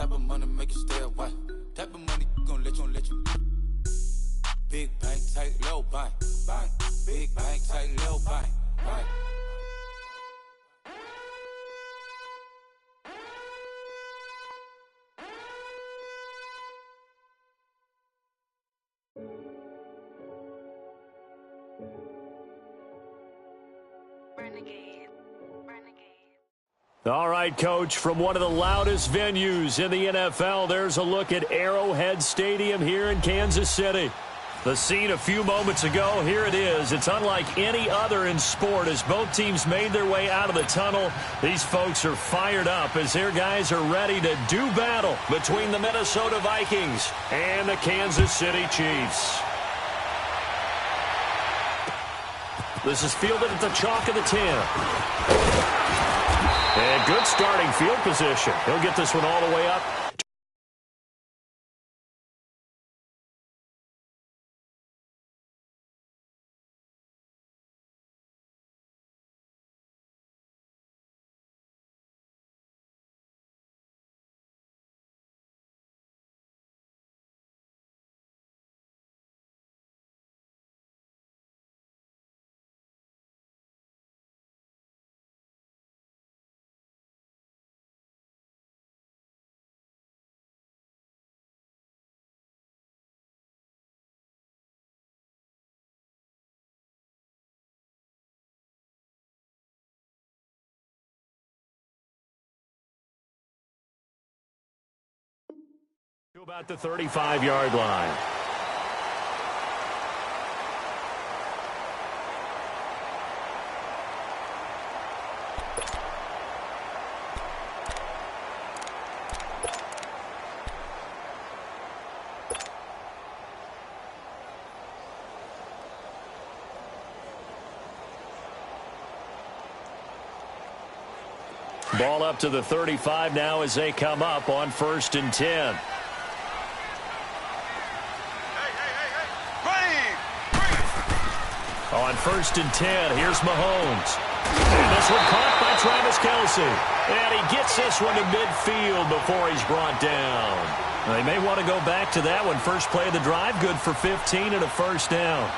Type of money make you stay away. Type of money gon' let you. Big bank, tight, low bank. Bank. Big bank, tight, low bank. Bank. All right, Coach, from one of the loudest venues in the NFL, there's a look at Arrowhead Stadium here in Kansas City. The scene a few moments ago, here it is. It's unlike any other in sport as both teams made their way out of the tunnel. These folks are fired up as their guys are ready to do battle between the Minnesota Vikings and the Kansas City Chiefs. This is fielded at the chalk of the 10. And good starting field position. He'll get this one all the way up. To about the 35-yard line. Ball up to the 35 now as they come up on 1st and 10. On 1st and 10, here's Mahomes. And this one caught by Travis Kelce. And he gets this one to midfield before he's brought down. They may want to go back to that one. First play of the drive, good for 15 and a first down.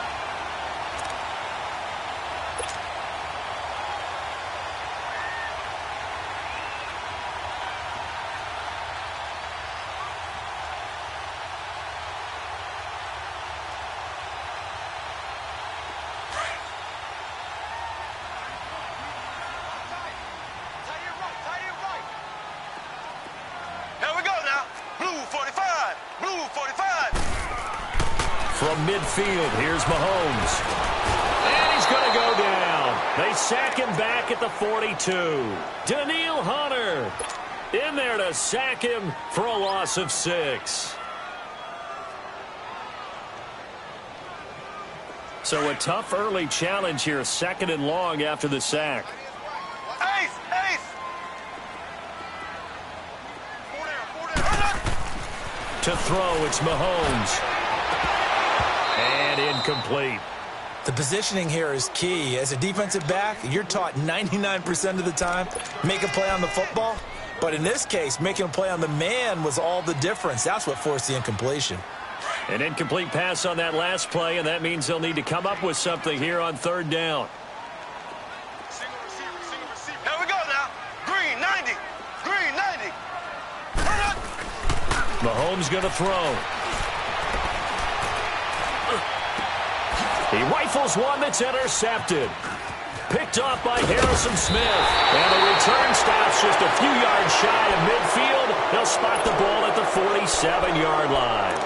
From midfield, here's Mahomes. And he's going to go down. They sack him back at the 42. Danielle Hunter in there to sack him for a loss of 6. So a tough early challenge here, 2nd and long after the sack. To throw, it's Mahomes. And incomplete. The positioning here is key. As a defensive back, you're taught 99% of the time, make a play on the football. But in this case, making a play on the man was all the difference. That's what forced the incompletion. An incomplete pass on that last play, and that means they'll need to come up with something here on 3rd down. Single receiver. Here we go now. Green 90. Green 90. Mahomes going to throw. He rifles one that's intercepted. Picked off by Harrison Smith. And the return stops just a few yards shy of midfield. They'll spot the ball at the 47-yard line.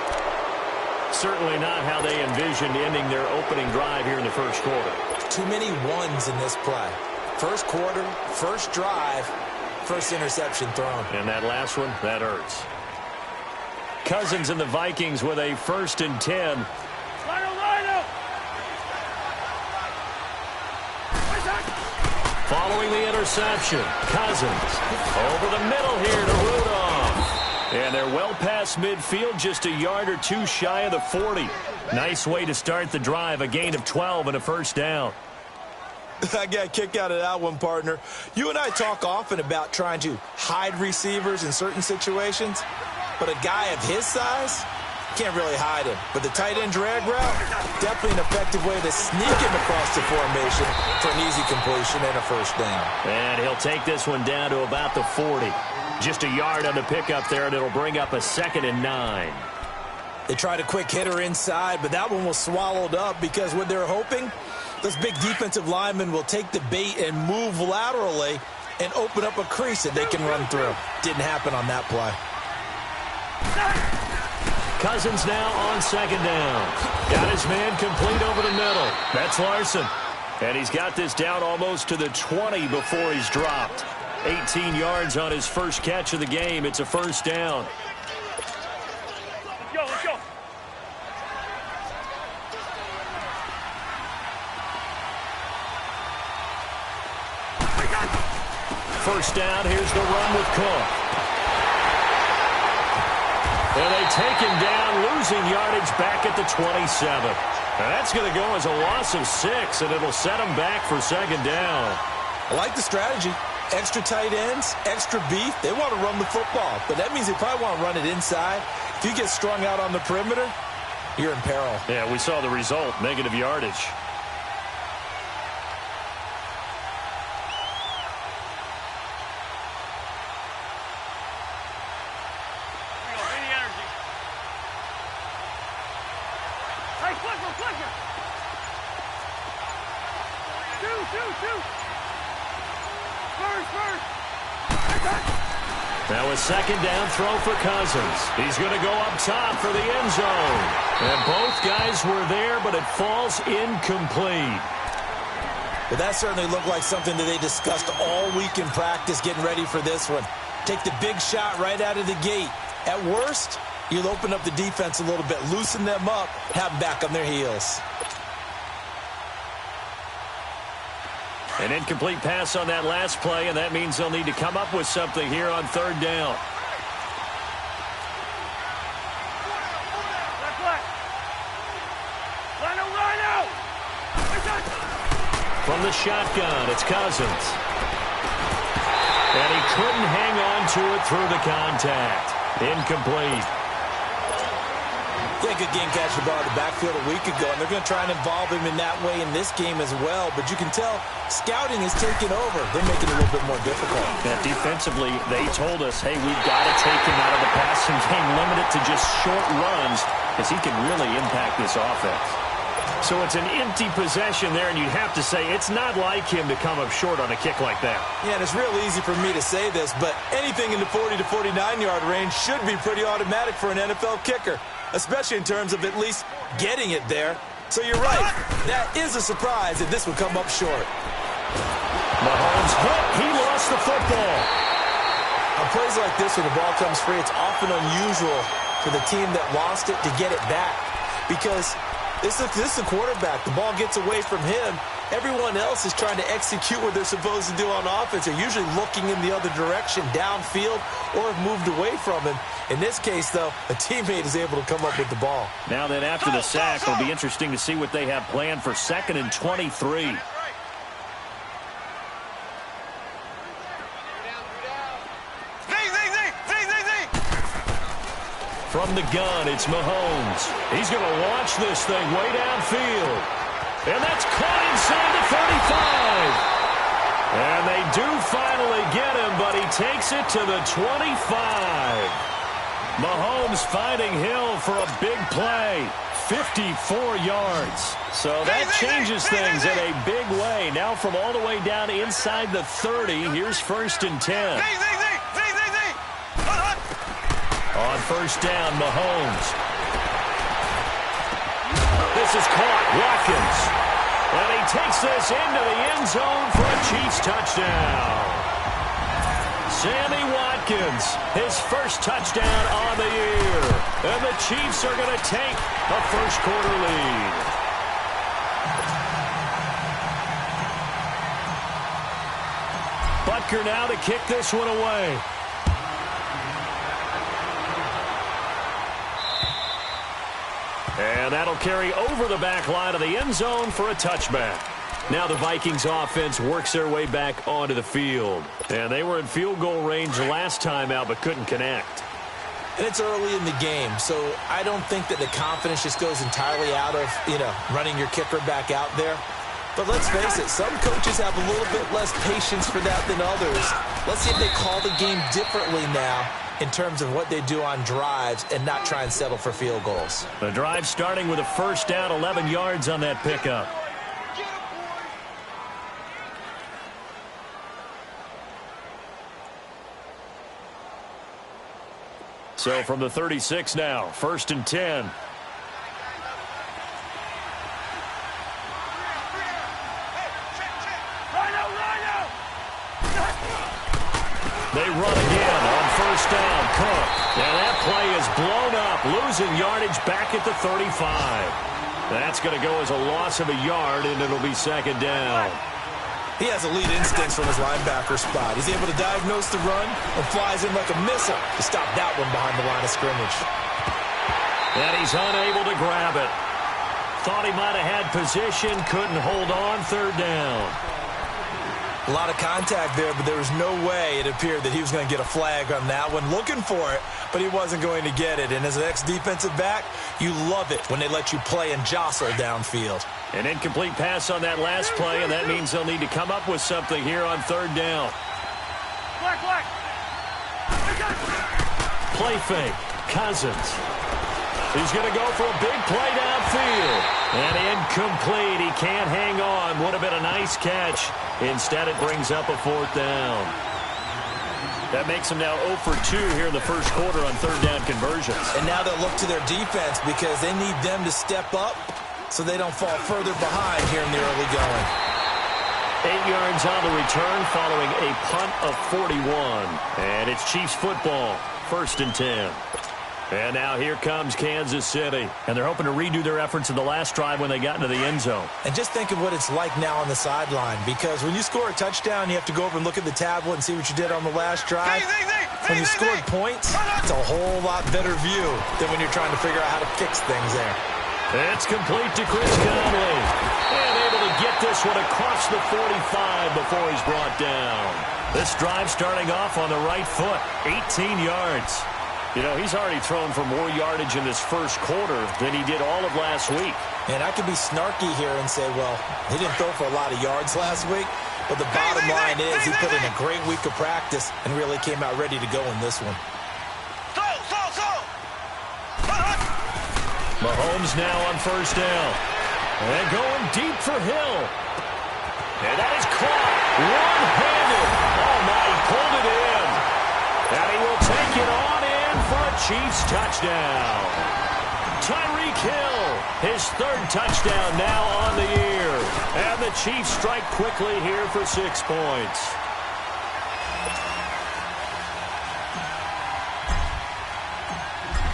Certainly not how they envisioned ending their opening drive here in the first quarter. Too many ones in this play. First quarter, first drive, first interception thrown. And that last one, that hurts. Cousins and the Vikings with a 1st and 10. Following the interception, Cousins over the middle here to Rudolph. And they're well past midfield, just a yard or two shy of the 40. Nice way to start the drive, a gain of 12 and a first down. I got a kick out of that one, partner. You and I talk often about trying to hide receivers in certain situations, but a guy of his size can't really hide him. But the tight end drag route, definitely an effective way to sneak him across the formation for an easy completion and a first down. And he'll take this one down to about the 40. Just a yard on the pickup there, and it'll bring up a 2nd and 9. They tried a quick hitter inside, but that one was swallowed up because what they're hoping, those big defensive linemen will take the bait and move laterally and open up a crease that they can run through. Didn't happen on that play. Cousins now on 2nd down. Got his man complete over the middle. That's Larson. And he's got this down almost to the 20 before he's dropped. 18 yards on his first catch of the game. It's a first down. Let's go. First down, here's the run with Cook. And they take him down, losing yardage back at the 27. Now that's going to go as a loss of 6, and it'll set him back for 2nd down. I like the strategy. Extra tight ends, extra beef. They want to run the football, but that means they probably want to run it inside. If you get strung out on the perimeter, you're in peril. Yeah, we saw the result, negative yardage. Now a 2nd down throw for Cousins. He's going to go up top for the end zone. And both guys were there, but it falls incomplete. But that certainly looked like something that they discussed all week in practice getting ready for this one. Take the big shot right out of the gate. At worst, you'll open up the defense a little bit, loosen them up, have them back on their heels. An incomplete pass on that last play, and that means they'll need to come up with something here on 3rd down. From the shotgun, it's Cousins. And he couldn't hang on to it through the contact. Incomplete. Yeah, good game catching the ball in the backfield a week ago, and they're going to try and involve him in that way in this game as well. But you can tell scouting is taking over. They're making it a little bit more difficult. Yeah, defensively, they told us, hey, we've got to take him out of the passing game, limit it to just short runs, because he can really impact this offense. So it's an empty possession there, and you'd have to say it's not like him to come up short on a kick like that. Yeah, and it's real easy for me to say this, but anything in the 40 to 49-yard range should be pretty automatic for an NFL kicker, especially in terms of at least getting it there. So you're right. That is a surprise that this would come up short. Mahomes hit. He lost the football. On plays like this, when the ball comes free, it's often unusual for the team that lost it to get it back because this is the quarterback. The ball gets away from him. Everyone else is trying to execute what they're supposed to do on offense. They're usually looking in the other direction, downfield, or have moved away from him. In this case, though, a teammate is able to come up with the ball. Now then, after the sack, it'll be interesting to see what they have planned for 2nd and 23. From the gun, it's Mahomes. He's going to launch this thing way downfield. And that's caught inside the 35. And they do finally get him, but he takes it to the 25. Mahomes finding Hill for a big play. 54 yards. So that changes things in a big way. Now from all the way down inside the 30, here's 1st and 10. On 1st down, Mahomes. This is caught. Watkins. And he takes this into the end zone for a Chiefs touchdown. Sammy Watkins, his first touchdown on the year. And the Chiefs are going to take a first-quarter lead. Butker now to kick this one away. And that'll carry over the back line of the end zone for a touchback. Now the Vikings offense works their way back onto the field. And they were in field goal range last time out but couldn't connect. And it's early in the game, so I don't think that the confidence just goes entirely out of, running your kicker back out there. But let's face it, some coaches have a little bit less patience for that than others. Let's see if they call the game differently now in terms of what they do on drives and not try and settle for field goals. The drive starting with a first down, 11 yards on that pickup. So from the 36 now, 1st and 10. They run again on first down. Cook. And that play is blown up, losing yardage back at the 35. That's going to go as a loss of a yard, and it'll be 2nd down. He has elite instincts from his linebacker spot. He's able to diagnose the run and flies in like a missile to stop that one behind the line of scrimmage. And he's unable to grab it. Thought he might have had position, couldn't hold on, 3rd down. A lot of contact there, but there was no way it appeared that he was going to get a flag on that one. Looking for it, but he wasn't going to get it. And as an ex-defensive back, you love it when they let you play and jostle downfield. An incomplete pass on that last play, and that means they'll need to come up with something here on 3rd down. Play fake. Cousins. He's going to go for a big play downfield. And incomplete. He can't hang on. Would have been a nice catch. Instead, it brings up a 4th down. That makes them now 0 for 2 here in the first quarter on 3rd down conversions. And now they'll look to their defense because they need them to step up so they don't fall further behind here in the early going. 8 yards on the return following a punt of 41. And it's Chiefs football, 1st and 10. And now here comes Kansas City. And they're hoping to redo their efforts in the last drive when they got into the end zone. And just think of what it's like now on the sideline, because when you score a touchdown, you have to go over and look at the tablet and see what you did on the last drive. When you scored points, it's a whole lot better view than when you're trying to figure out how to fix things there. It's complete to Chris Conley. And able to get this one across the 45 before he's brought down. This drive starting off on the right foot, 18 yards. You know, he's already thrown for more yardage in this first quarter than he did all of last week. And I could be snarky here and say, well, he didn't throw for a lot of yards last week, but the bottom line is he put in a great week of practice and really came out ready to go in this one. Mahomes now on first down. And going deep for Hill. And that is caught one-handed. Oh, my, he pulled it in. And he will take it on in for a Chiefs touchdown. Tyreek Hill, his 3rd touchdown now on the year. And the Chiefs strike quickly here for 6 points.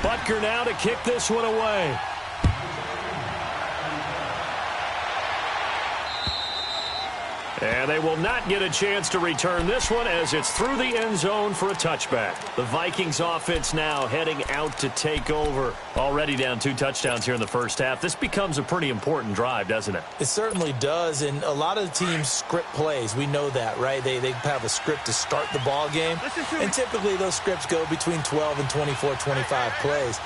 Butker now to kick this one away. And they will not get a chance to return this one as it's through the end zone for a touchback. The Vikings offense now heading out to take over. Already down 2 touchdowns here in the first half. This becomes a pretty important drive, doesn't it? It certainly does, and a lot of the teams script plays. We know that, right? They have a script to start the ball game, and typically those scripts go between 12 and 24, 25 plays.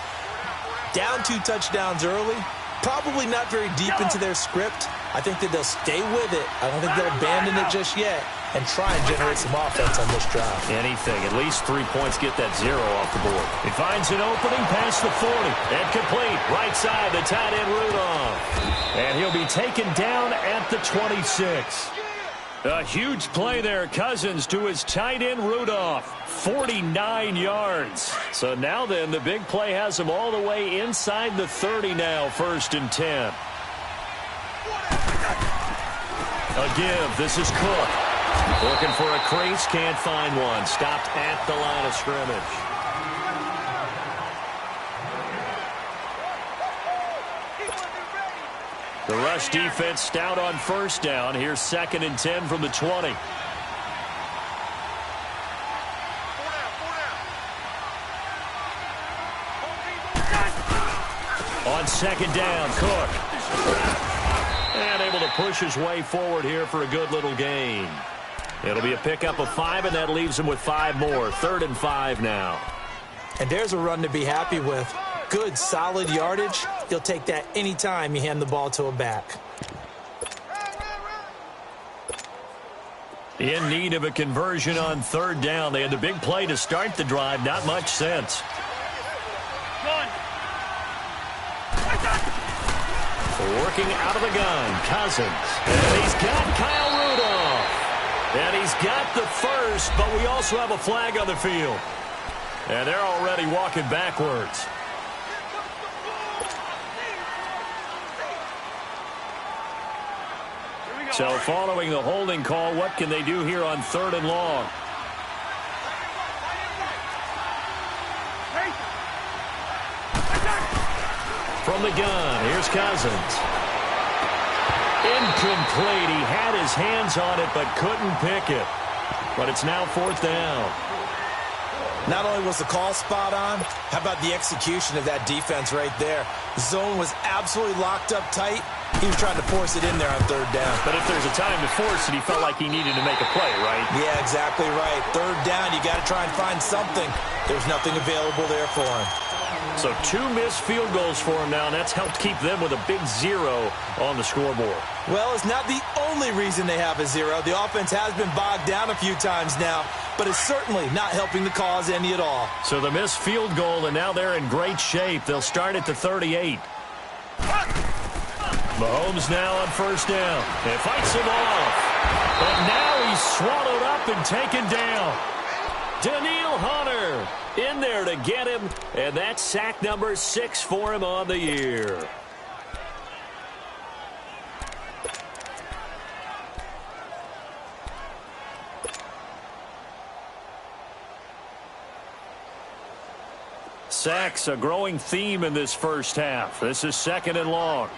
Down 2 touchdowns early, probably not very deep into their script. I think that they'll stay with it. I don't think they'll abandon it just yet and try and generate some offense on this drive. Anything. At least 3 points, get that 0 off the board. He finds an opening past the 40. And complete. Right side, the tight end Rudolph. And he'll be taken down at the 26. A huge play there. Cousins to his tight end Rudolph. 49 yards. So now then, the big play has him all the way inside the 30 now, 1st and 10. A give. This is Cook. Looking for a crease. Can't find one. Stopped at the line of scrimmage. The rush defense stout on first down. Here's 2nd and 10 from the 20. On 2nd down, Cook. And able to push his way forward here for a good little gain. It'll be a pickup of 5, and that leaves him with 5 more. 3rd and 5 now. And there's a run to be happy with. Good, solid yardage. You'll take that anytime you hand the ball to a back. In need of a conversion on 3rd down. They had the big play to start the drive. Not much sense. Working out of the gun, Cousins. And he's got Kyle Rudolph. And he's got the first, but we also have a flag on the field. And they're already walking backwards. So following the holding call, what can they do here on 3rd and long? From the gun, here's Cousins. Incomplete. He had his hands on it but couldn't pick it. But it's now 4th down. Not only was the call spot on, how about the execution of that defense right there? The zone was absolutely locked up tight. He was trying to force it in there on 3rd down. But if there's a time to force it, he felt like he needed to make a play, right? Yeah, exactly right. 3rd down, you got to try and find something. There's nothing available there for him. So 2 missed field goals for him now, and that's helped keep them with a big 0 on the scoreboard. Well, it's not the only reason they have a 0. The offense has been bogged down a few times now, but it's certainly not helping the cause any at all. So the missed field goal, and now they're in great shape. They'll start at the 38. Mahomes now on 1st down. And fights him off. But now he's swallowed up and taken down. Daniil Hunter in there to get him, and that's sack number 6 for him on the year. Sacks, a growing theme in this first half. This is 2nd and long.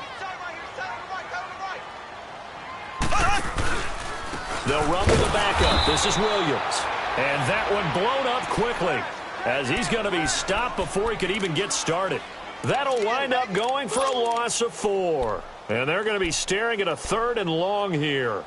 They'll run with the backup. This is Williams. And that one blown up quickly as he's going to be stopped before he could even get started. That'll wind up going for a loss of 4. And they're going to be staring at a 3rd and long here.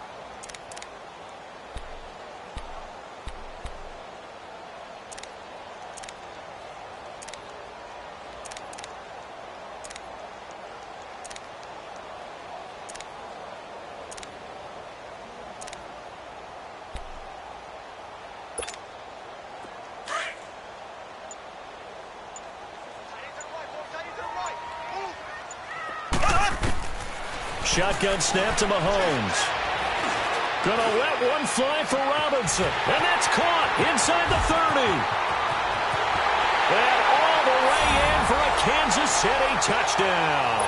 Shotgun snap to Mahomes. Gonna let one fly for Robinson. And that's caught inside the 30. And all the way in for a Kansas City touchdown.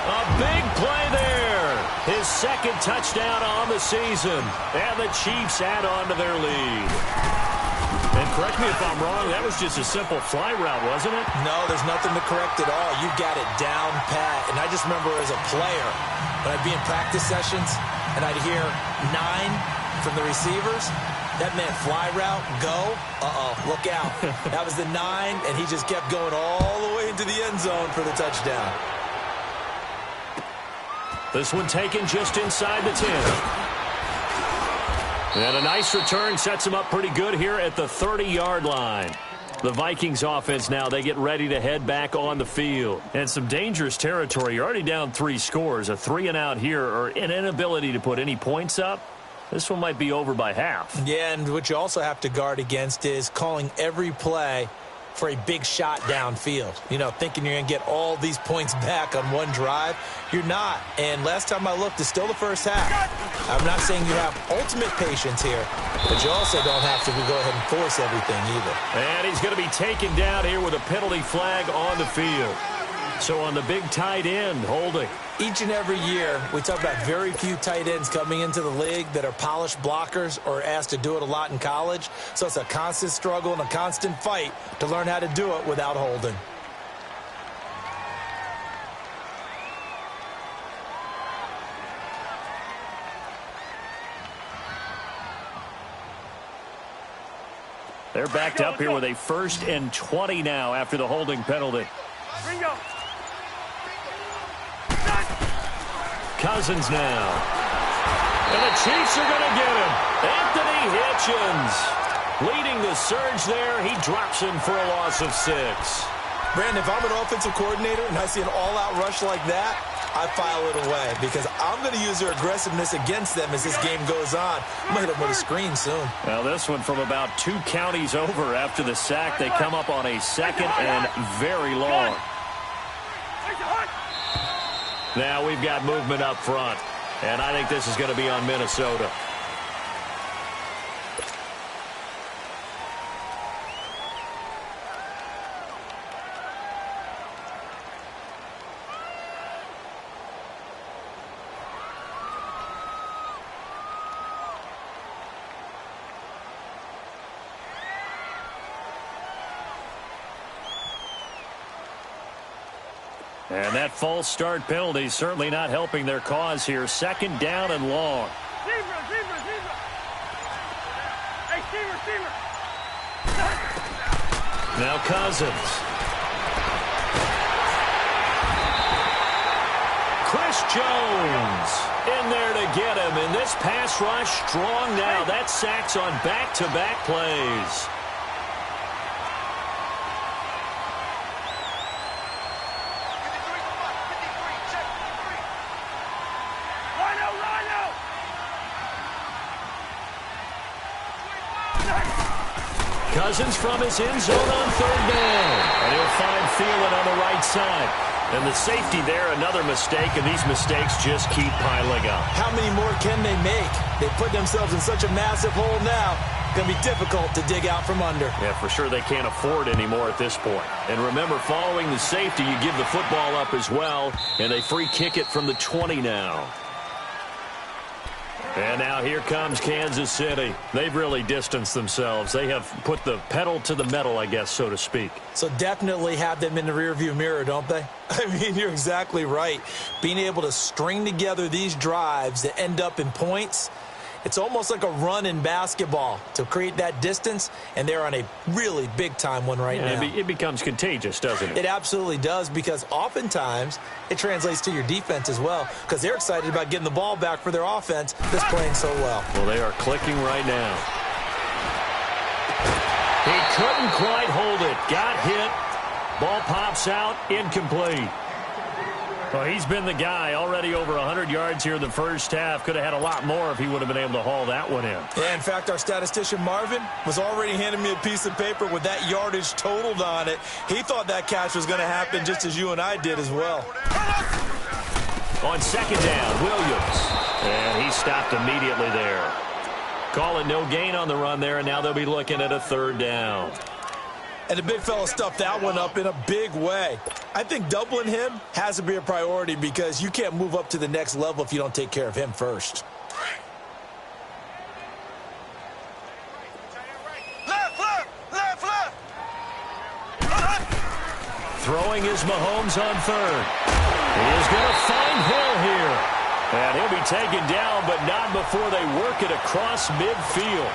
A big play there. His 2nd touchdown on the season. And the Chiefs add on to their lead. And correct me if I'm wrong, that was just a simple fly route, wasn't it? No, there's nothing to correct at all. You got it down pat. And I just remember as a player, when I'd be in practice sessions and I'd hear 9 from the receivers, that meant fly route, go, look out. That was the 9, and he just kept going all the way into the end zone for the touchdown. This one taken just inside the 10. And a nice return sets him up pretty good here at the 30-yard line. The Vikings offense now, they get ready to head back on the field. And some dangerous territory. You're already down 3 scores. A 3-and-out here, or an inability to put any points up. This one might be over by half. Yeah, and what you also have to guard against is calling every play for a big shot downfield. You know, thinking you're going to get all these points back on one drive. You're not. And last time I looked, it's still the first half. I'm not saying you have ultimate patience here, but you also don't have to go ahead and force everything either. And he's going to be taken down here with a penalty flag on the field. So on the big tight end, holding. Each and every year, we talk about very few tight ends coming into the league that are polished blockers or asked to do it a lot in college. So it's a constant struggle and a constant fight to learn how to do it without holding. They're backed up here with a 1st and 20 now after the holding penalty. Cousins now. And the Chiefs are going to get him. Anthony Hitchens leading the surge there. He drops him for a loss of 6. Brandon, if I'm an offensive coordinator and I see an all-out rush like that, I file it away because I'm going to use their aggressiveness against them as this game goes on. I'm going to hit them with a screen soon. Well, this one from about 2 counties over after the sack. They come up on a 2nd and very long. Now we've got movement up front, and I think this is going to be on Minnesota. And that false start penalty is certainly not helping their cause here. 2nd down and long. Now Cousins. Chris Jones in there to get him. And this pass rush strong now. That sacks on back-to-back plays. Cousins from his end zone on 3rd down. And he'll find Thielen on the right side. And the safety there, another mistake, and these mistakes just keep piling up. How many more can they make? They put themselves in such a massive hole now. Going to be difficult to dig out from under. Yeah, for sure they can't afford anymore at this point. And remember, following the safety, you give the football up as well, and they free kick it from the 20 now. And now here comes Kansas City. They've really distanced themselves. They have put the pedal to the metal, I guess, so to speak. So definitely have them in the rearview mirror, don't they? I mean, you're exactly right. Being able to string together these drives that end up in points, it's almost like a run in basketball to create that distance, and they're on a really big-time one right now. It becomes contagious, doesn't it? It absolutely does, because oftentimes it translates to your defense as well, because they're excited about getting the ball back for their offense that's playing so well. Well, they are clicking right now. He couldn't quite hold it. Got hit. Ball pops out. Incomplete. Well, he's been the guy, already over 100 yards here in the first half. Could have had a lot more if he would have been able to haul that one in. Yeah, in fact, our statistician Marvin was already handing me a piece of paper with that yardage totaled on it. He thought that catch was going to happen just as you and I did as well. On 2nd down, Williams. And he stopped immediately there. Calling no gain on the run there, and now they'll be looking at a 3rd down. And the big fella stuffed that one up in a big way. I think doubling him has to be a priority because you can't move up to the next level if you don't take care of him first. Left. Throwing is Mahomes on 3rd. He is going to find Hill here. And he'll be taken down, but not before they work it across midfield.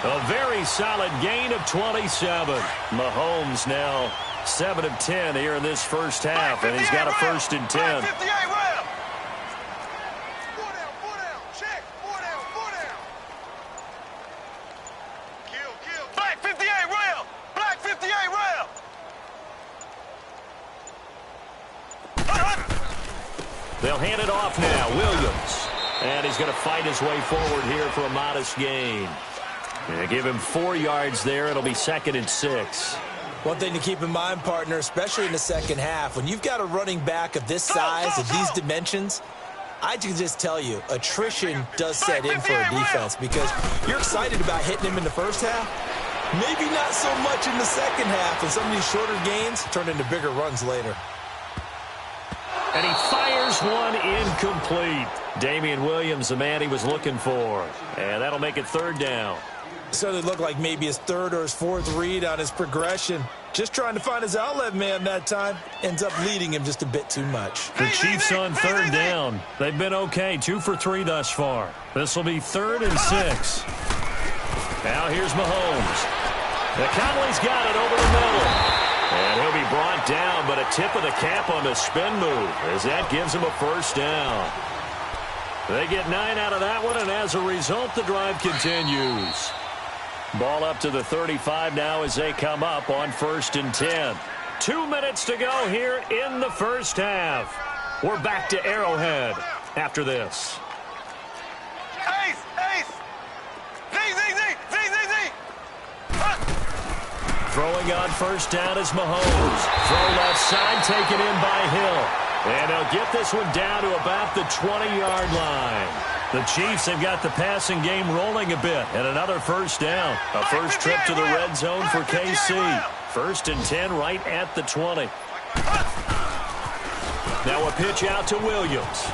A very solid gain of 27. Mahomes now 7 of 10 here in this first half, and he's got a 1st and 10. 58 round. 4 down, check. 4 down. Kill. Black 58 round. Black 58 round. They'll hand it off now. Williams. And he's going to fight his way forward here for a modest gain. They give him 4 yards there. It'll be 2nd and 6. One thing to keep in mind, partner, especially in the second half, when you've got a running back of this size, of these dimensions, I can just tell you, attrition does set in for a defense because you're excited about hitting him in the first half. Maybe not so much in the second half, and some of these shorter gains turn into bigger runs later. And he fires one incomplete. Damian Williams, the man he was looking for. And that'll make it 3rd down. Certainly looked like maybe his 3rd or his 4th read on his progression. Just trying to find his outlet man that time. Ends up leading him just a bit too much. The Chiefs on 3rd down. They've been okay. 2 for 3 thus far. This will be 3rd and 6. Now here's Mahomes. The Cowboys got it over the middle. And he'll be brought down, but a tip of the cap on the spin move as that gives him a 1st down. They get 9 out of that one, and as a result, the drive continues. Ball up to the 35 now as they come up on 1st and 10. 2 minutes to go here in the first half. We're back to Arrowhead after this. Ace! Ace! Z! Throwing on 1st down is Mahomes. Throw left side, taken in by Hill. And they'll get this one down to about the 20-yard line. The Chiefs have got the passing game rolling a bit. And another 1st down. A first trip to the red zone for KC. 1st and 10 right at the 20. Now a pitch out to Williams.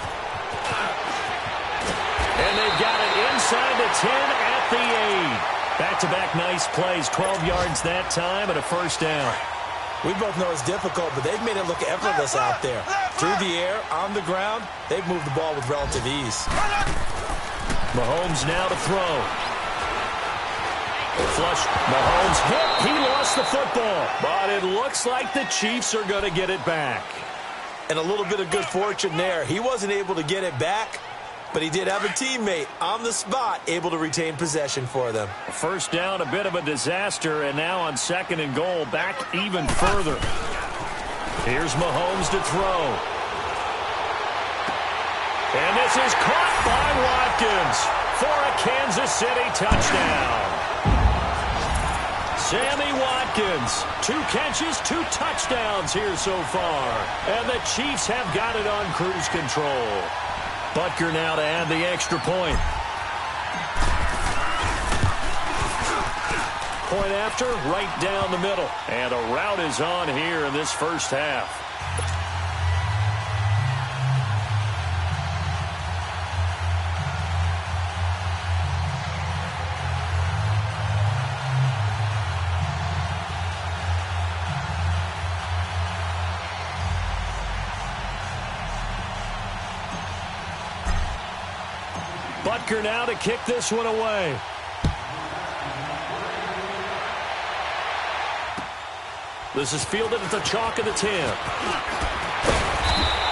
And they've got it inside the 10 at the 8. Back-to-back nice plays, 12 yards that time and a 1st down. We both know it's difficult, but they've made it look effortless out there. Through the air, on the ground, they've moved the ball with relative ease. Mahomes now to throw. Flush. Mahomes hit. He lost the football. But it looks like the Chiefs are going to get it back. And a little bit of good fortune there. He wasn't able to get it back, but he did have a teammate on the spot able to retain possession for them. 1st down, a bit of a disaster, and now on 2nd and goal, back even further. Here's Mahomes to throw. And this is caught by Watkins for a Kansas City touchdown. Sammy Watkins, 2 catches, 2 touchdowns here so far. And the Chiefs have got it on cruise control. Butker now to add the extra point. Point after, right down the middle. And a rout is on here in this first half. Butker now to kick this one away. This is fielded at the chalk of the 10.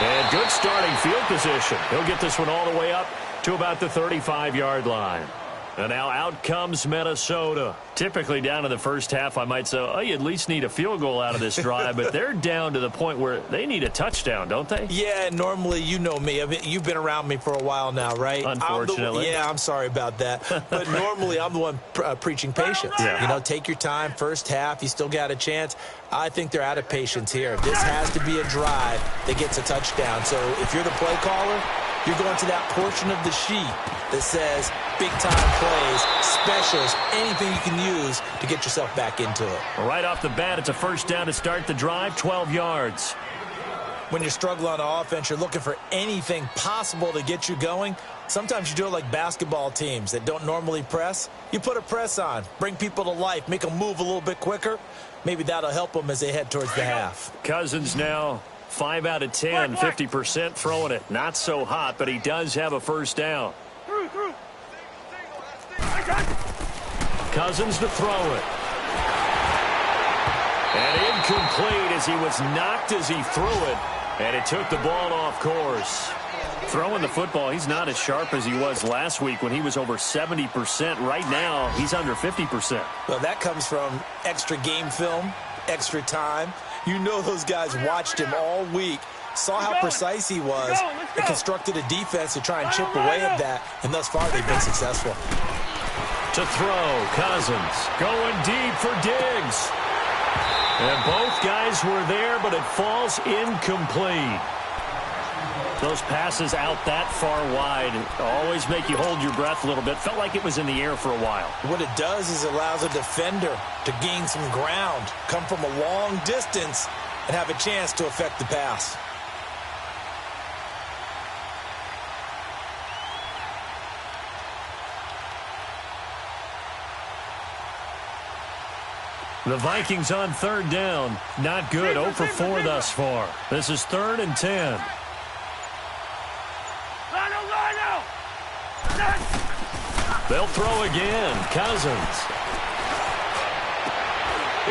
And good starting field position. He'll get this one all the way up to about the 35-yard line. And now out comes Minnesota. Typically down in the first half, I might say, oh, you at least need a field goal out of this drive. But they're down to the point where they need a touchdown, don't they? Yeah, normally, you know me. I mean, you've been around me for a while now, right? Unfortunately. I'm sorry about that. But normally, I'm the one preaching patience. Yeah. You know, take your time. First half, you still got a chance. I think they're out of patience here. This has to be a drive that gets a touchdown. So if you're the play caller, you're going to that portion of the sheet that says big-time plays, specials, anything you can use to get yourself back into it. Right off the bat, it's a 1st down to start the drive, 12 yards. When you're struggling on offense, you're looking for anything possible to get you going. Sometimes you do it like basketball teams that don't normally press. You put a press on, bring people to life, make them move a little bit quicker. Maybe that'll help them as they head towards the half. Cousins now 5 out of 10, 50% throwing it. Not so hot, but he does have a 1st down. Cousins to throw it. And incomplete as he was knocked as he threw it. And it took the ball off course. Throwing the football, he's not as sharp as he was last week when he was over 70%. Right now, he's under 50%. Well, that comes from extra game film, extra time. You know those guys watched him all week, saw how precise he was, and constructed a defense to try and chip away at that, and thus far they've been successful. To throw, Cousins going deep for Diggs. And both guys were there, but it falls incomplete. Those passes out that far wide always make you hold your breath a little bit. Felt like it was in the air for a while. What it does is it allows a defender to gain some ground, come from a long distance, and have a chance to affect the pass. The Vikings on 3rd down. Not good. 0 for 4 thus far. This is 3rd and 10. They'll throw again. Cousins.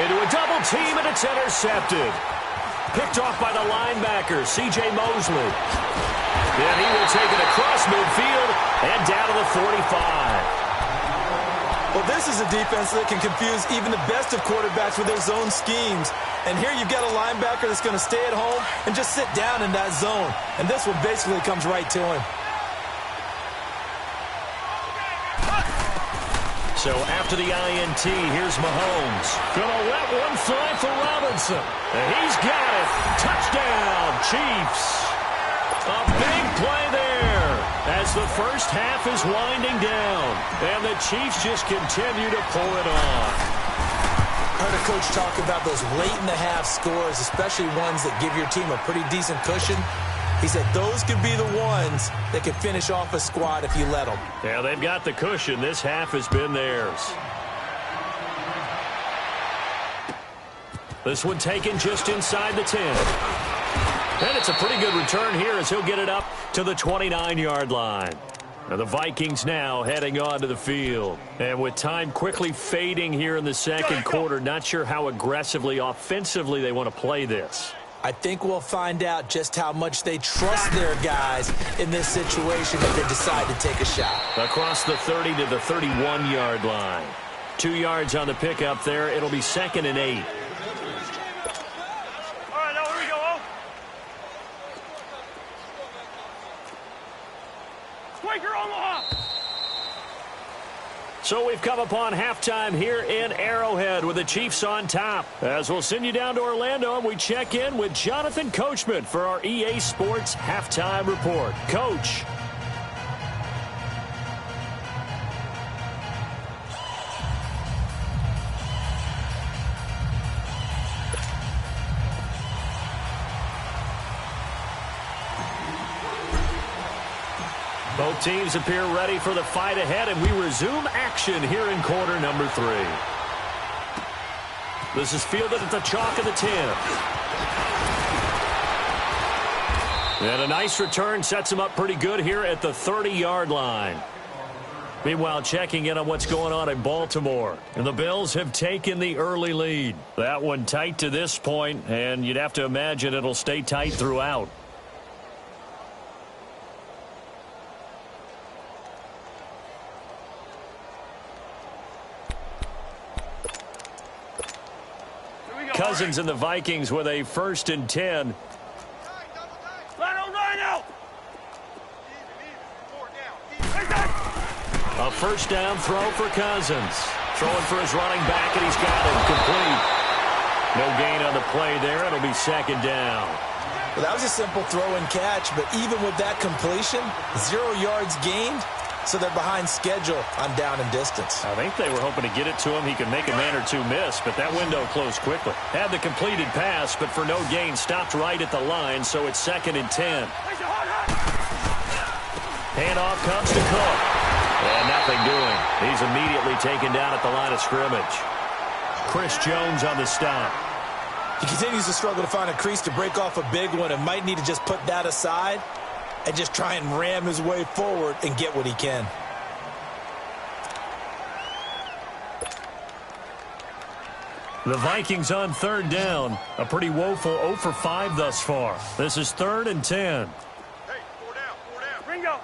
Into a double team, and it's intercepted. Picked off by the linebacker, C.J. Mosley. And he will take it across midfield and down to the 45. Well, this is a defense that can confuse even the best of quarterbacks with their zone schemes. And here you've got a linebacker that's going to stay at home and just sit down in that zone. And this one basically comes right to him. So after the INT, here's Mahomes. Gonna let one fly for Robinson. And he's got it. Touchdown, Chiefs. A big play there as the first half is winding down. And the Chiefs just continue to pour it on. I heard a coach talk about those late-in-the-half scores, especially ones that give your team a pretty decent cushion. He said those could be the ones that could finish off a squad if you let them. Yeah, they've got the cushion. This half has been theirs. This one taken just inside the 10. And it's a pretty good return here as he'll get it up to the 29-yard line. Now the Vikings now heading onto the field. And with time quickly fading here in the second quarter, not sure how aggressively, offensively they want to play this. I think we'll find out just how much they trust their guys in this situation if they decide to take a shot. Across the 30 to the 31-yard line. 2 yards on the pickup there. It'll be 2nd and 8. So we've come upon halftime here in Arrowhead with the Chiefs on top. As we'll send you down to Orlando, and we check in with Jonathan Coachman for our EA Sports Halftime Report. Coach. Both teams appear ready for the fight ahead, and we resume action here in quarter number 3. This is fielded at the chalk of the 10. And a nice return sets him up pretty good here at the 30-yard line. Meanwhile, checking in on what's going on in Baltimore. And the Bills have taken the early lead. That one tight to this point, and you'd have to imagine it'll stay tight throughout. Cousins and the Vikings with a 1st and 10. A first down throw for Cousins. Throwing for his running back, and he's got it complete. No gain on the play there. It'll be 2nd down. Well, that was a simple throw and catch, but even with that completion, 0 yards gained. So they're behind schedule on down and distance. I think they were hoping to get it to him. He could make a man or two miss, but that window closed quickly. Had the completed pass, but for no gain, stopped right at the line, so it's 2nd and 10. Handoff comes to Cook. And nothing doing. He's immediately taken down at the line of scrimmage. Chris Jones on the stop. He continues to struggle to find a crease to break off a big one and might need to just put that aside and just try and ram his way forward and get what he can. The Vikings on 3rd down. A pretty woeful 0 for 5 thus far. This is 3rd and 10. Hey, 4 down. Ringo.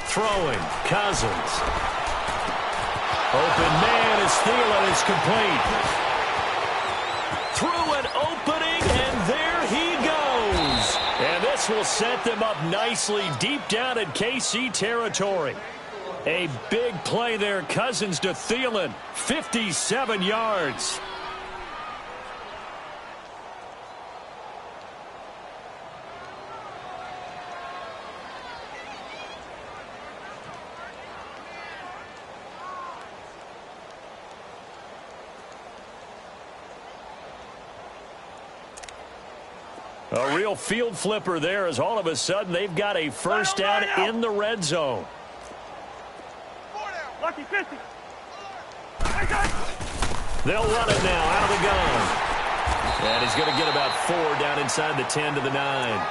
Throwing. Cousins. Open man is Thielen. It's complete. Through an opening, and there he goes. And this will set them up nicely deep down in KC territory. A big play there. Cousins to Thielen. 57 yards. A real field flipper there as all of a sudden they've got a first down in the red zone. Lucky 50. They'll run it now out of the gun. And he's going to get about 4 down inside the 10 to the 9.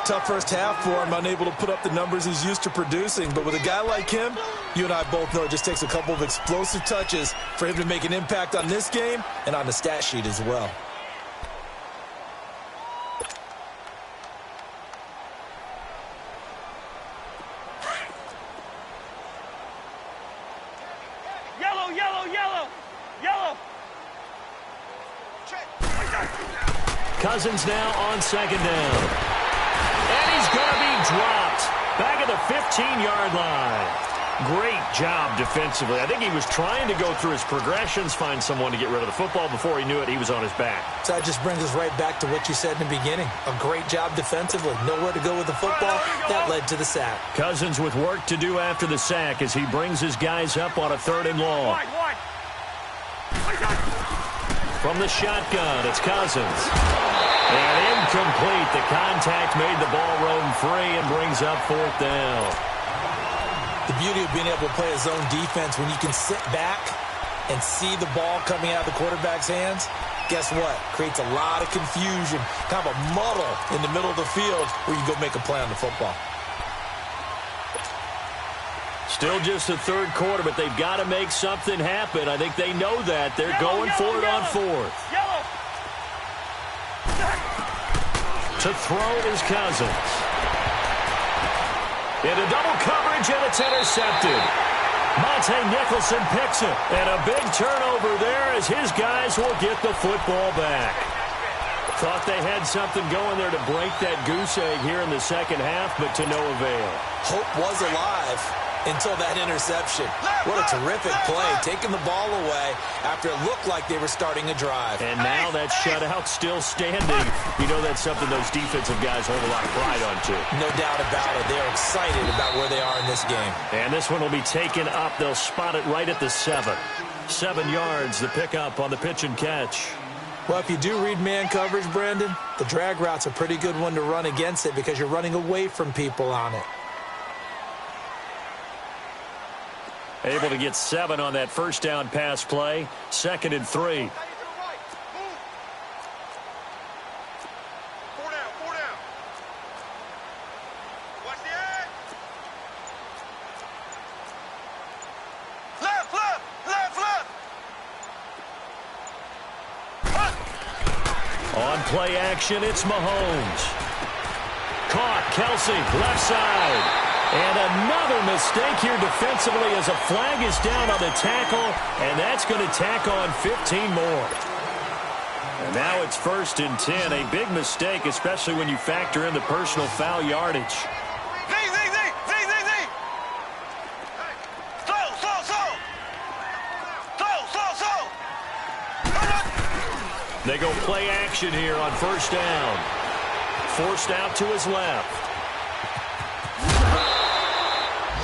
Tough first half for him, unable to put up the numbers he's used to producing. But with a guy like him, you and I both know it just takes a couple of explosive touches for him to make an impact on this game and on the stat sheet as well. Cousins now on second down. And he's going to be dropped back at the 15-yard line. Great job defensively. I think he was trying to go through his progressions, find someone to get rid of the football. Before he knew it, he was on his back. So that just brings us right back to what you said in the beginning. A great job defensively. Nowhere to go with the football. That led to the sack. Cousins with work to do after the sack as he brings his guys up on a 3rd and long. From the shotgun, it's Cousins. And incomplete. The contact made the ball roam free and brings up 4th down. The beauty of being able to play a zone defense when you can sit back and see the ball coming out of the quarterback's hands, guess what? Creates a lot of confusion, kind of a muddle in the middle of the field where you go make a play on the football. Still just the 3rd quarter, but they've got to make something happen. I think they know that. They're going for it on 4th. To throw is Cousins. Into double coverage, and it's intercepted. Monte Nicholson picks it. And a big turnover there as his guys will get the football back. Thought they had something going there to break that goose egg here in the second half, but to no avail. Hope was alive until that interception. What a terrific play, taking the ball away after it looked like they were starting a drive. And now that shutout still standing. You know that's something those defensive guys hold a lot of pride on, too. No doubt about it. They're excited about where they are in this game. And this one will be taken up. They'll spot it right at the 7. 7 yards, the pickup on the pitch and catch. Well, if you do read man coverage, Brandon, the drag route's a pretty good one to run against it because you're running away from people on it. Able to get 7 on that first down pass play. 2nd and 3. 4 down, 4 down. Watch the egg. Left, left, left, left. On play action, it's Mahomes. Caught, Kelsey, left side. And another mistake here defensively as a flag is down on the tackle, and that's going to tack on 15 more. And now it's 1st and 10. A big mistake, especially when you factor in the personal foul yardage. Z. Slow. They go play action here on 1st down. Forced out to his left.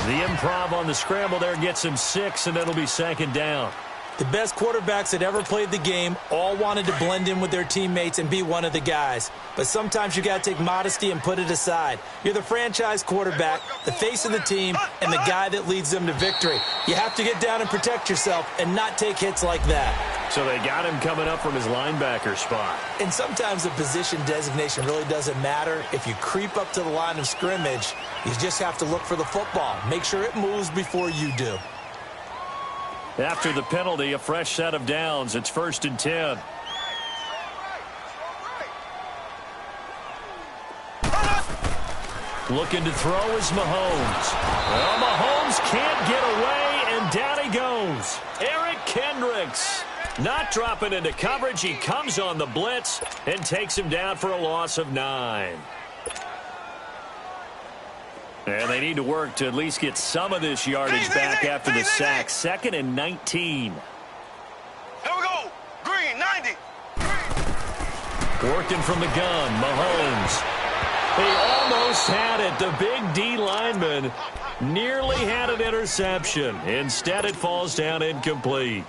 The improv on the scramble there gets him 6, and it'll be 2nd down. The best quarterbacks that ever played the game all wanted to blend in with their teammates and be one of the guys. But sometimes you got to take modesty and put it aside. You're the franchise quarterback, the face of the team, and the guy that leads them to victory. You have to get down and protect yourself and not take hits like that. So they got him coming up from his linebacker spot. And sometimes the position designation really doesn't matter. If you creep up to the line of scrimmage, you just have to look for the football. Make sure it moves before you do. After the penalty, a fresh set of downs. It's 1st and 10. Looking to throw is Mahomes. Well, Mahomes can't get away, and down he goes. Eric Kendricks not dropping into coverage. He comes on the blitz and takes him down for a loss of 9. And they need to work to at least get some of this yardage back after the sack. 2nd and 19. Here we go. Green, 90. Working from the gun, Mahomes. He almost had it. The big D lineman nearly had an interception. Instead, it falls down incomplete.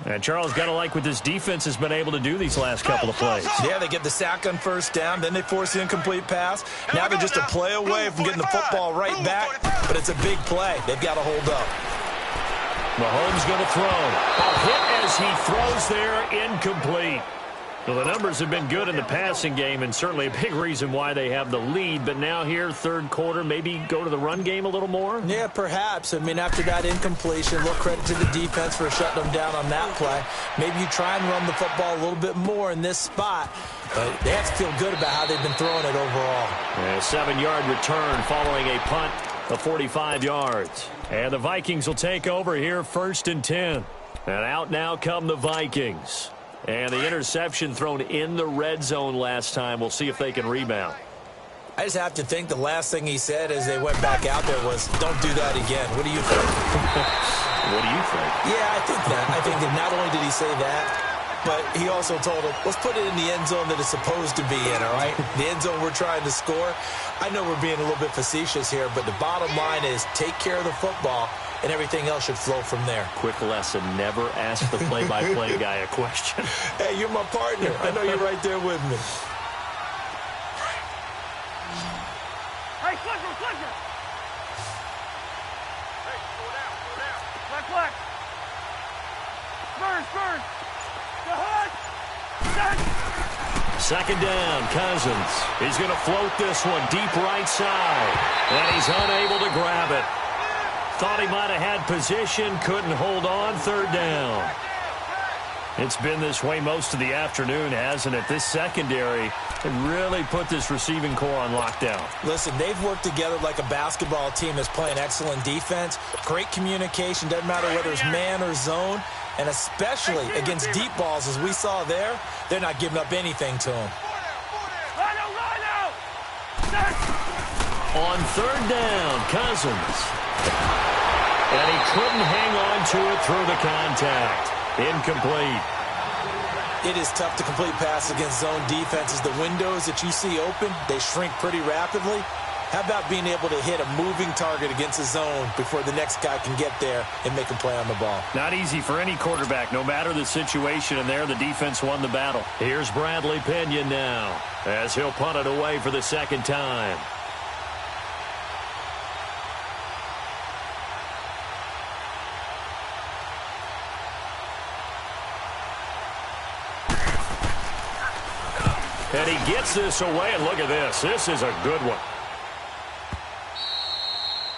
And Charles, got to like what this defense has been able to do these last couple of plays. Yeah, they get the sack on 1st down, then they force the incomplete pass. Now they're just a play away from getting the football right back, but it's a big play. They've got to hold up. Mahomes going to throw. A hit as he throws there, incomplete. Well, the numbers have been good in the passing game, and certainly a big reason why they have the lead. But now here, 3rd quarter, maybe go to the run game a little more? Yeah, perhaps. I mean, after that incompletion, a little credit to the defense for shutting them down on that play. Maybe you try and run the football a little bit more in this spot. But they have to feel good about how they've been throwing it overall. A 7-yard return following a punt of 45 yards. And the Vikings will take over here, 1st and 10. And out now come the Vikings. And the interception thrown in the red zone last time. We'll see if they can rebound. I just have to think the last thing he said as they went back out there was, don't do that again. What do you think? What do you think? Yeah, I think that. I think that not only did he say that, but he also told him, let's put it in the end zone that it's supposed to be in, all right? The end zone we're trying to score. I know we're being a little bit facetious here, but the bottom line is take care of the football, and everything else should flow from there. Quick lesson, never ask the play-by-play guy a question. Hey, you're my partner. I know you're right there with me. Hey, Clicker, Clicker! Hey, slow down, slow down. Flex, flex. Spurs, Spurs. The hood. Second down, Cousins. He's going to float this one deep right side. And he's unable to grab it. Thought he might have had position, couldn't hold on. Third down. It's been this way most of the afternoon, hasn't it? This secondary had really put this receiving core on lockdown. Listen, they've worked together like a basketball team that's playing excellent defense. Great communication, doesn't matter whether it's man or zone. And especially against deep balls, as we saw there, they're not giving up anything to them. On third down, Cousins. And he couldn't hang on to it through the contact. Incomplete. It is tough to complete pass against zone defenses. The windows that you see open, they shrink pretty rapidly. How about being able to hit a moving target against a zone before the next guy can get there and make a play on the ball? Not easy for any quarterback, no matter the situation, and there the defense won the battle. Here's Bradley Pinion now, as he'll punt it away for the second time. And he gets this away, and look at this. This is a good one.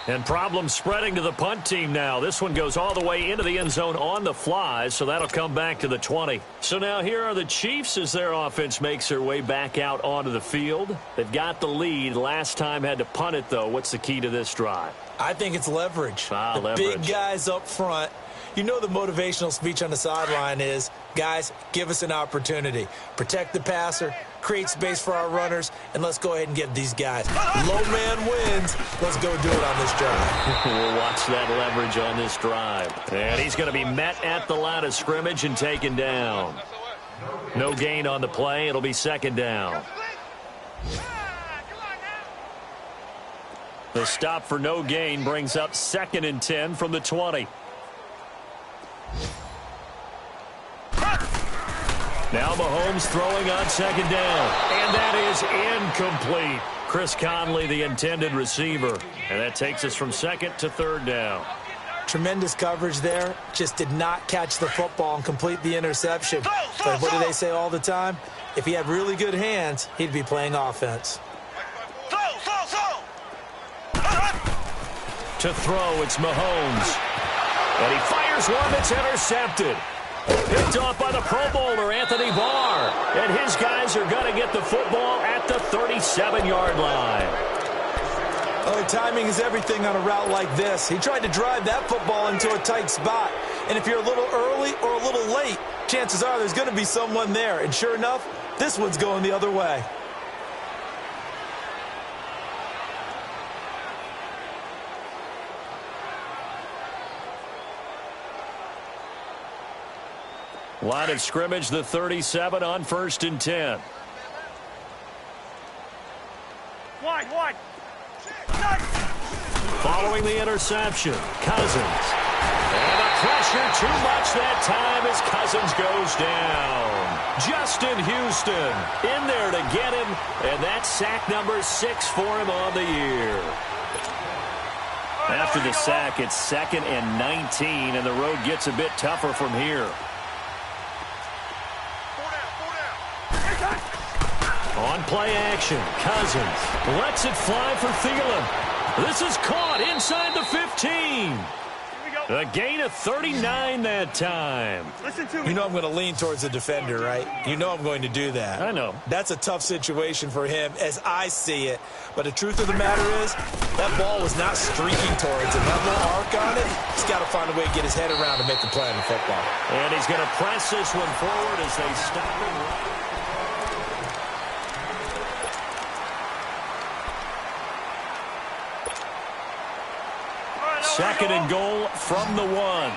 And problems spreading to the punt team now. This one goes all the way into the end zone on the fly, so that'll come back to the 20. So now here are the Chiefs as their offense makes their way back out onto the field. They've got the lead. Last time had to punt it, though. What's the key to this drive? I think it's leverage. Leverage. Big guys up front. You know the motivational speech on the sideline is, guys, give us an opportunity. Protect the passer, create space for our runners, and let's go ahead and get these guys. Low man wins. Let's go do it on this drive. We'll watch that leverage on this drive. And he's going to be met at the line of scrimmage and taken down. No gain on the play. It'll be second down. The stop for no gain brings up 2nd and 10 from the 20. Now Mahomes throwing on second down. And that is incomplete. Chris Conley, the intended receiver. And that takes us from second to third down. Tremendous coverage there. Just did not catch the football and complete the interception. But what do they say all the time? If he had really good hands, he'd be playing offense. To throw, it's Mahomes. And he fires one that's intercepted. Picked off by the Pro Bowler, Anthony Barr. And his guys are going to get the football at the 37-yard line. Oh, timing is everything on a route like this. He tried to drive that football into a tight spot. And if you're a little early or a little late, chances are there's going to be someone there. And sure enough, this one's going the other way. Line of scrimmage, the 37 on 1st and 10. Wide. Following the interception, Cousins. And the pressure too much that time as Cousins goes down. Justin Houston in there to get him, and that's sack number 6 for him on the year. After the sack, it's 2nd and 19, and the road gets a bit tougher from here. On play action, Cousins lets it fly for Thielen. This is caught inside the 15. Here we go. A gain of 39 that time. Listen to me. You know I'm going to lean towards the defender, right? You know I'm going to do that. I know. That's a tough situation for him as I see it. But the truth of the matter is, that ball was not streaking towards him. That little arc on it, he's got to find a way to get his head around to make a play on the football. And he's going to press this one forward as they stop him. Second and goal from the 1.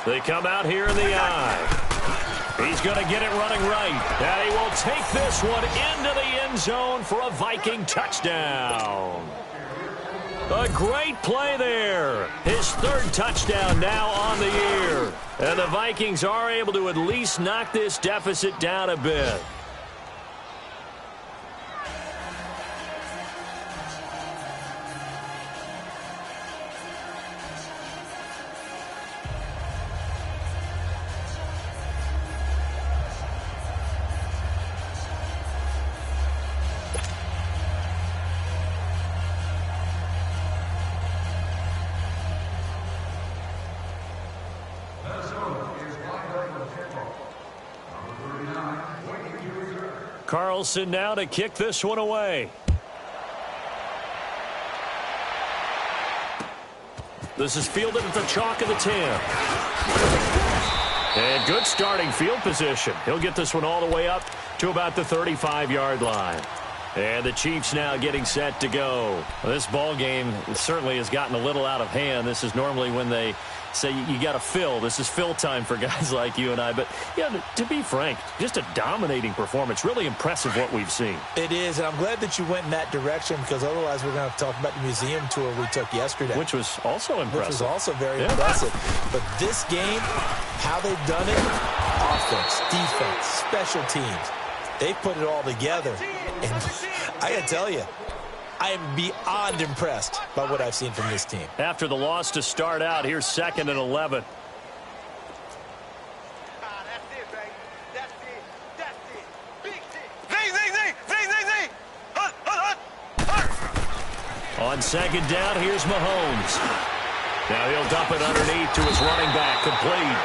They come out here in the eye. He's going to get it running right. And he will take this one into the end zone for a Viking touchdown. A great play there. His 3rd touchdown now on the year. And the Vikings are able to at least knock this deficit down a bit. Carlson now to kick this one away. This is fielded at the chalk of the 10. And good starting field position. He'll get this one all the way up to about the 35-yard line. And the Chiefs now getting set to go. This ball game certainly has gotten a little out of hand. This is normally when they say you got to fill. This is fill time for guys like you and I. But, yeah, to be frank, just a dominating performance. Really impressive what we've seen. It is, and I'm glad that you went in that direction because otherwise we're going to have to talk about the museum tour we took yesterday. Which was also impressive. Which was also very impressive. But this game, how they've done it, offense, defense, special teams, they've put it all together. And I got to tell you, I am beyond impressed by what I've seen from this team. After the loss to start out, here's 2nd and 11. That's it, baby. That's it. That's it. Big Z. Hut. On 2nd down, here's Mahomes. Now he'll dump it underneath to his running back, complete.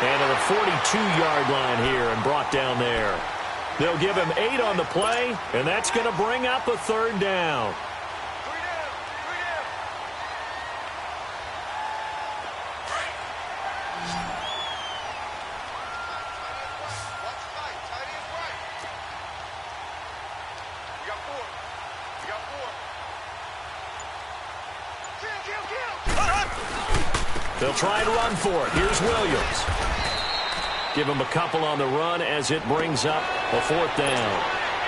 And to the 42-yard line here and brought down there. They'll give him 8 on the play, and that's going to bring up a 3rd down. They'll try and run for it. Here's Williams. Give him a couple on the run as it brings up a 4th down.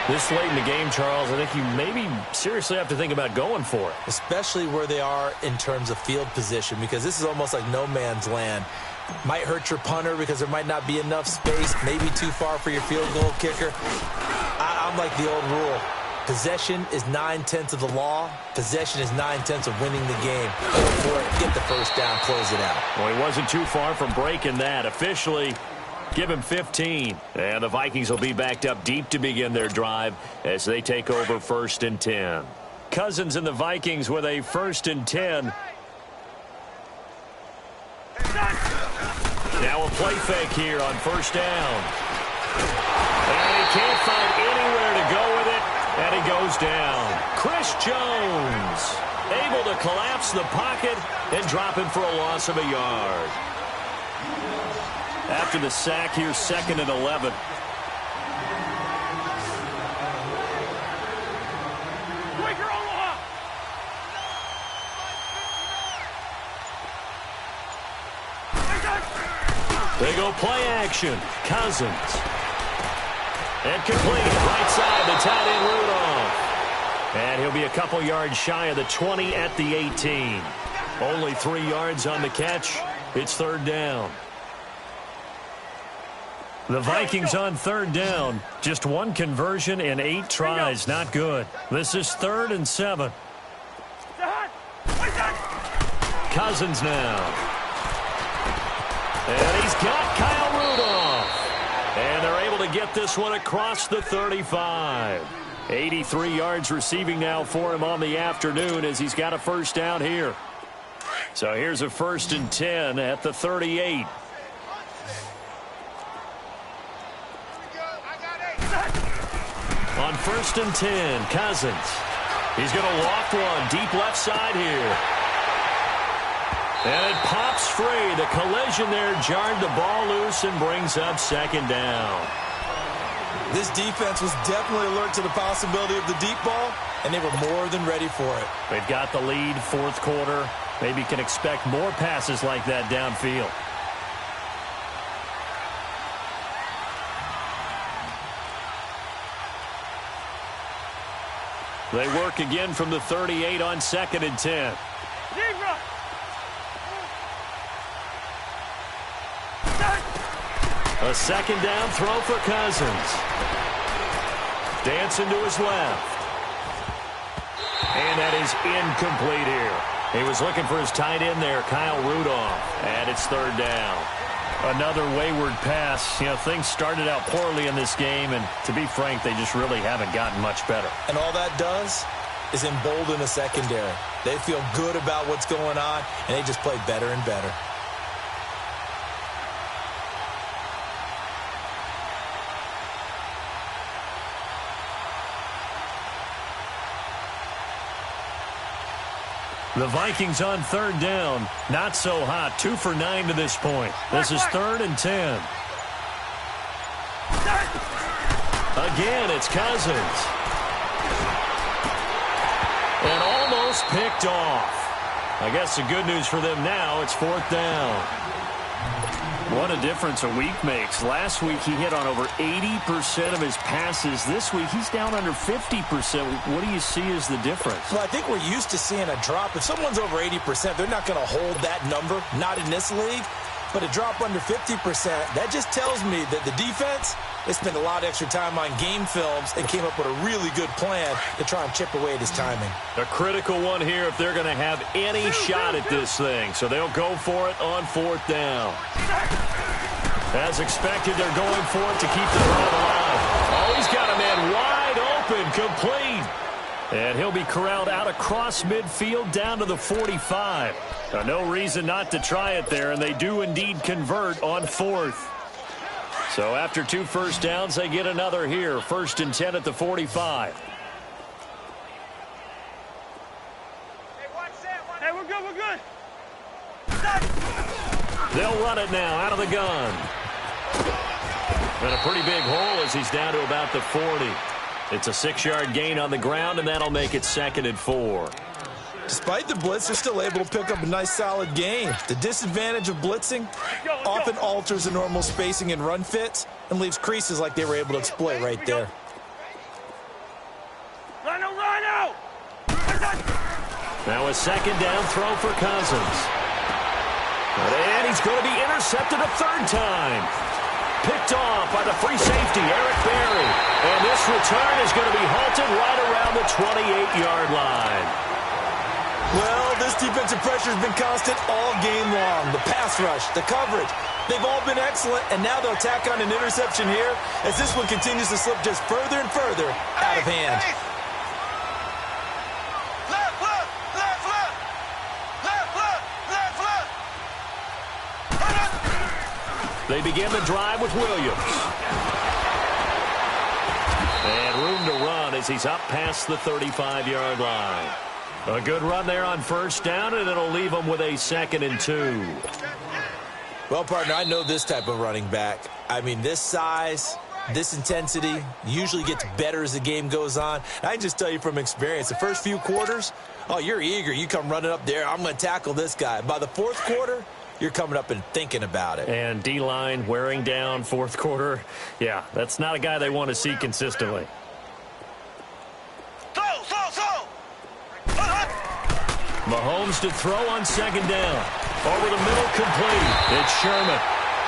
This late in the game, Charles, I think you maybe seriously have to think about going for it. Especially where they are in terms of field position, because this is almost like no man's land. Might hurt your punter because there might not be enough space, maybe too far for your field goal kicker. I'm like the old rule. Possession is 9/10 of the law. Possession is 9/10 of winning the game. Go for it, get the 1st down, close it out. Well, he wasn't too far from breaking that. Officially, give him 15. And the Vikings will be backed up deep to begin their drive as they take over 1st and 10. Cousins and the Vikings with a 1st and 10. Now a play fake here on 1st down. And he can't find anywhere to go with it. And he goes down. Chris Jones able to collapse the pocket and drop him for a loss of a yard. After the sack, here's 2nd and 11. They go play action. Cousins. And complete. Right side, the tight end Rudolph. And he'll be a couple yards shy of the 20 at the 18. Only 3 yards on the catch. It's 3rd down. The Vikings on 3rd down. Just 1 conversion in 8 tries. Not good. This is 3rd and 7. Cousins now. And he's got Kyle Rudolph. And they're able to get this one across the 35. 83 yards receiving now for him on the afternoon as he's got a first down here. So here's a 1st and 10 at the 38. On 1st and 10, Cousins. He's going to loft one deep left side here. And it pops free. The collision there jarred the ball loose and brings up 2nd down. This defense was definitely alert to the possibility of the deep ball, and they were more than ready for it. They've got the lead, 4th quarter. Maybe can expect more passes like that downfield. They work again from the 38 on 2nd and 10. A 2nd down throw for Cousins. Dancing to his left. And that is incomplete here. He was looking for his tight end there, Kyle Rudolph. And it's 3rd down. Another wayward pass. You know, things started out poorly in this game, and to be frank, they just really haven't gotten much better. And all that does is embolden the secondary. They feel good about what's going on, and they just play better and better. The Vikings on 3rd down. Not so hot. 2 for 9 to this point. This is 3rd and 10. Again, it's Cousins. And almost picked off. I guess the good news for them now, it's 4th down. What a difference a week makes. Last week he hit on over 80% of his passes. This week he's down under 50%. What do you see as the difference? Well, I think we're used to seeing a drop. If someone's over 80%, they're not going to hold that number. Not in this league. But a drop under 50%, that just tells me that the defense, they spent a lot of extra time on game films and came up with a really good plan to try and chip away at his timing. A critical one here if they're going to have any shot at this thing. So they'll go for it on 4th down. As expected, they're going for it to keep the drive alive. Oh, he's got a man wide open, complete. And he'll be corralled out across midfield down to the 45. No reason not to try it there, and they do indeed convert on 4th. So after 2 first downs, they get another here. 1st and 10 at the 45. Hey, we're good, we're good. They'll run it now out of the gun. And a pretty big hole as he's down to about the 40. It's a 6-yard gain on the ground, and that'll make it 2nd and 4. Despite the blitz, they're still able to pick up a nice, solid gain. The disadvantage of blitzing often alters the normal spacing and run fits and leaves creases like they were able to exploit right there. Rhino! Now a 2nd down throw for Cousins. And he's going to be intercepted a 3rd time. Picked off by the free safety, Eric Berry. And this return is going to be halted right around the 28-yard line. Well, this defensive pressure has been constant all game long. The pass rush, the coverage, they've all been excellent, and now they'll tack on an interception here as this one continues to slip just further and further out of hand. They begin the drive with Williams. And room to run as he's up past the 35-yard line. A good run there on 1st down, and it'll leave him with a 2nd and 2. Well, partner, I know this type of running back. I mean, this size, this intensity usually gets better as the game goes on. I can just tell you from experience, the first few quarters, oh, you're eager. You come running up there, I'm going to tackle this guy. By the 4th quarter, you're coming up and thinking about it. And D-line wearing down 4th quarter. Yeah, that's not a guy they want to see consistently. Mahomes to throw on 2nd down. Over the middle, complete. It's Sherman.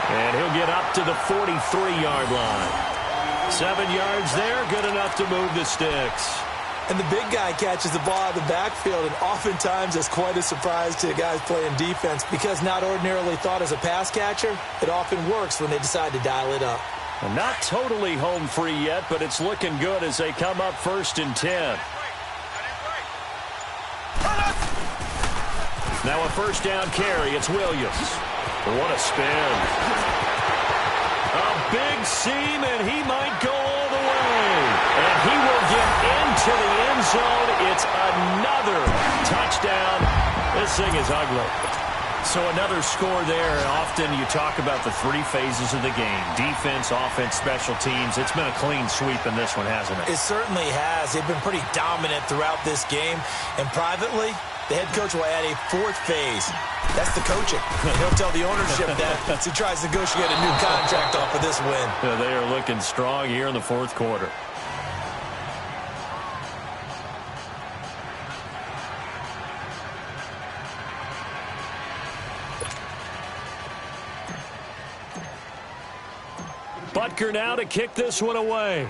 And he'll get up to the 43-yard line. 7 yards there, good enough to move the sticks. And the big guy catches the ball out of the backfield, and oftentimes it's quite a surprise to the guys playing defense because not ordinarily thought as a pass catcher, it often works when they decide to dial it up. Not totally home free yet, but it's looking good as they come up 1st and 10. Now a first down carry. It's Williams. What a spin. A big seam, and he might go all the way. And he will get into the end zone. It's another touchdown. This thing is ugly. So another score there. Often you talk about the 3 phases of the game. Defense, offense, special teams. It's been a clean sweep in this one, hasn't it? It certainly has. They've been pretty dominant throughout this game. And privately, the head coach will add a 4th phase. That's the coaching. He'll tell the ownership that as he tries to negotiate a new contract off of this win. Yeah, they are looking strong here in the 4th quarter. Butker now to kick this one away.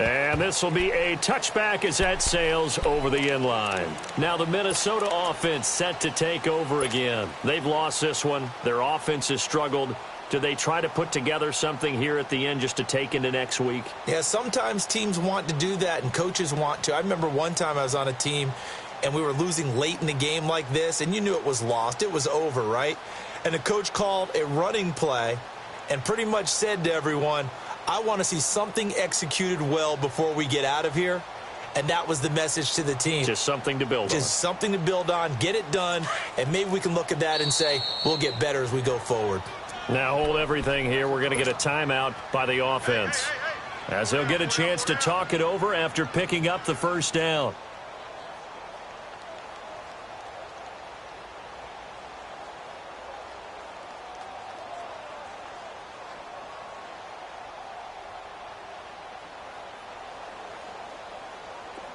And this will be a touchback as that sails over the end line. Now the Minnesota offense set to take over again. They've lost this one. Their offense has struggled. Do they try to put together something here at the end just to take into next week? Yeah, sometimes teams want to do that and coaches want to. I remember one time I was on a team and we were losing late in the game like this, and you knew it was lost. It was over, right? And the coach called a running play and pretty much said to everyone, I want to see something executed well before we get out of here. And that was the message to the team. Just something to build on. Just something to build on, get it done, and maybe we can look at that and say, we'll get better as we go forward. Now hold everything here. We're going to get a timeout by the offense, as they'll get a chance to talk it over after picking up the first down.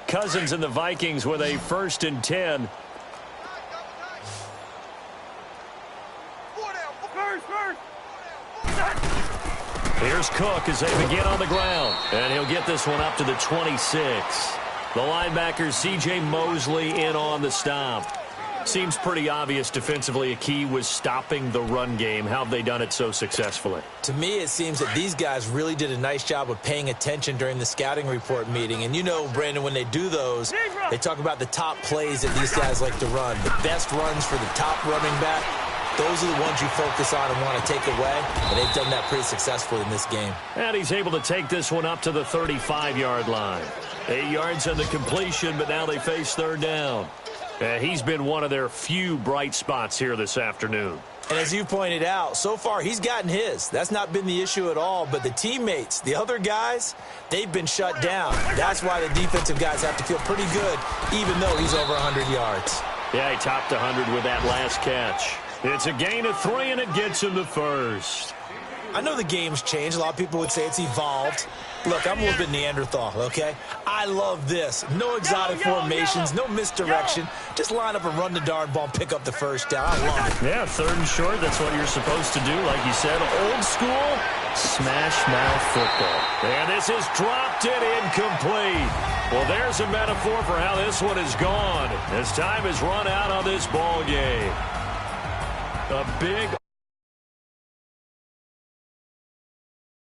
Cousins and the Vikings with a 1st and 10. Here's Cook as they begin on the ground. And he'll get this one up to the 26. The linebacker, C.J. Mosley, in on the stop. Seems pretty obvious defensively a key was stopping the run game. How have they done it so successfully? To me, it seems that these guys really did a nice job of paying attention during the scouting report meeting. And you know, Brandon, when they do those, they talk about the top plays that these guys like to run. The best runs for the top running back, those are the ones you focus on and want to take away. And they've done that pretty successfully in this game. And he's able to take this one up to the 35-yard line. 8 yards on the completion, but now they face 3rd down. He's been one of their few bright spots here this afternoon. And as you pointed out, so far he's gotten his. That's not been the issue at all. But the teammates, the other guys, they've been shut down. That's why the defensive guys have to feel pretty good, even though he's over 100 yards. Yeah, he topped 100 with that last catch. It's a gain of 3, and it gets him the first. I know the game's changed. A lot of people would say it's evolved. Look, I'm a little bit Neanderthal, okay? I love this. No exotic formations, no misdirection. Just line up and run the darn ball and pick up the first down. I love it. Yeah, 3rd and short, that's what you're supposed to do. Like you said, old school, smash mouth football. And this is dropped and incomplete. Well, there's a metaphor for how this one is gone. As time has run out on this ball game. A big